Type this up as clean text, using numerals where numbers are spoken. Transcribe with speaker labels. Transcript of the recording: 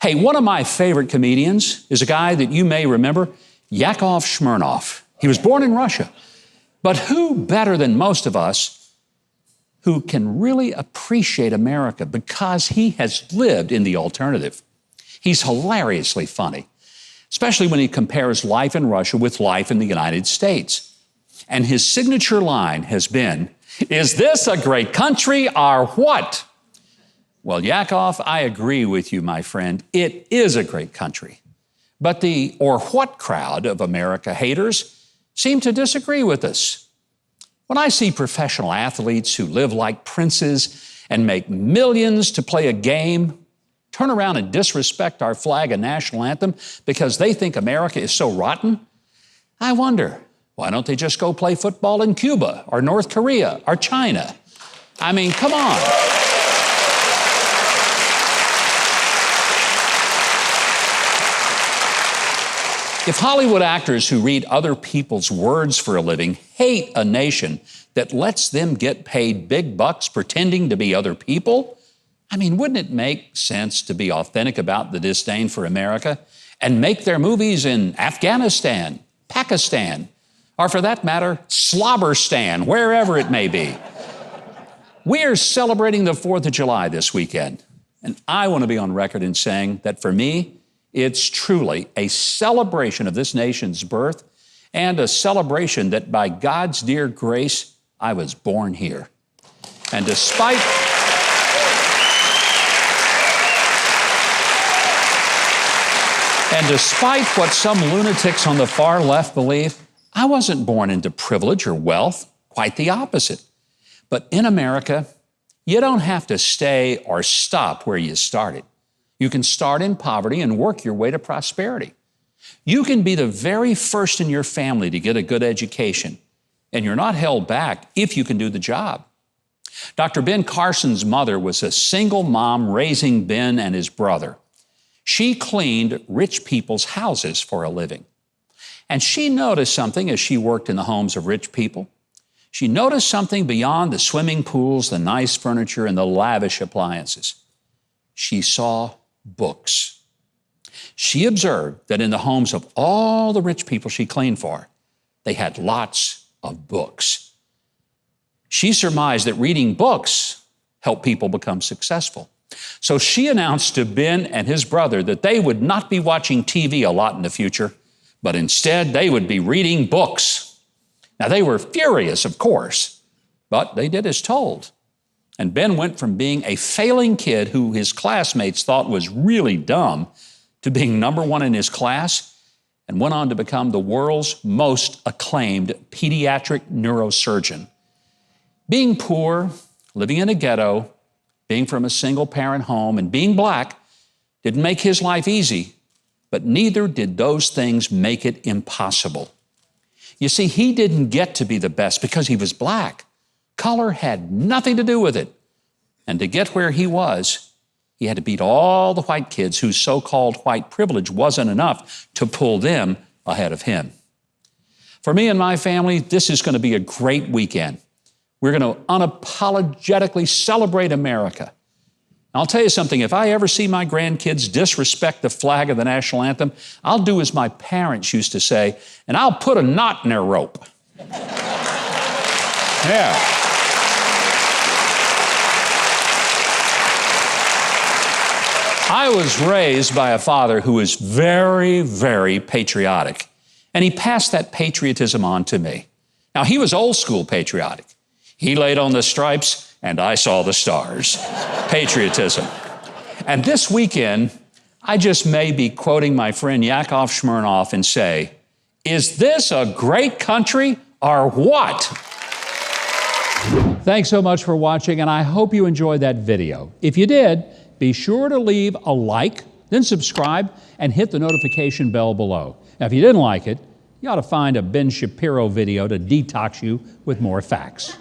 Speaker 1: Hey, one of my favorite comedians is a guy that you may remember, Yakov Smirnoff. He was born in Russia. But who better than most of us who can really appreciate America because he has lived in the alternative? He's hilariously funny, especially when he compares life in Russia with life in the United States. And his signature line has been, "Is this a great country or what?" Well, Yakov, I agree with you, my friend. It is a great country. But the or what crowd of America haters seem to disagree with us. When I see professional athletes who live like princes and make millions to play a game, turn around and disrespect our flag and national anthem because they think America is so rotten, I wonder, why don't they just go play football in Cuba or North Korea or China? I mean, come on. If Hollywood actors who read other people's words for a living hate a nation that lets them get paid big bucks pretending to be other people, I mean, wouldn't it make sense to be authentic about the disdain for America and make their movies in Afghanistan, Pakistan, or for that matter, Slobberstan, wherever it may be? We are celebrating the 4th of July this weekend, and I want to be on record in saying that for me, it's truly a celebration of this nation's birth and a celebration that by God's dear grace, I was born here. And despite what some lunatics on the far left believe, I wasn't born into privilege or wealth, quite the opposite. But in America, you don't have to stay or stop where you started. You can start in poverty and work your way to prosperity. You can be the very first in your family to get a good education, and you're not held back if you can do the job. Dr. Ben Carson's mother was a single mom raising Ben and his brother. She cleaned rich people's houses for a living. And she noticed something as she worked in the homes of rich people. She noticed something beyond the swimming pools, the nice furniture, and the lavish appliances. She saw books. She observed that in the homes of all the rich people she cleaned for, they had lots of books. She surmised that reading books helped people become successful. So she announced to Ben and his brother that they would not be watching TV a lot in the future, but instead they would be reading books. Now they were furious, of course, but they did as told. And Ben went from being a failing kid who his classmates thought was really dumb to being number one in his class, and went on to become the world's most acclaimed pediatric neurosurgeon. Being poor, living in a ghetto, being from a single-parent home, and being black didn't make his life easy, but neither did those things make it impossible. You see, he didn't get to be the best because he was black. Color had nothing to do with it. And to get where he was, he had to beat all the white kids whose so-called white privilege wasn't enough to pull them ahead of him. For me and my family, this is going to be a great weekend. We're going to unapologetically celebrate America. I'll tell you something, if I ever see my grandkids disrespect the flag of the national anthem, I'll do as my parents used to say, and I'll put a knot in their rope. Yeah. I was raised by a father who was very, very patriotic, and he passed that patriotism on to me. Now, he was old school patriotic. He laid on the stripes, and I saw the stars. Patriotism. And this weekend, I just may be quoting my friend Yakov Smirnoff and say, "Is this a great country or what?" Thanks so much for watching, and I hope you enjoyed that video. If you did, be sure to leave a like, then subscribe, and hit the notification bell below. Now, if you didn't like it, you ought to find a Ben Shapiro video to detox you with more facts.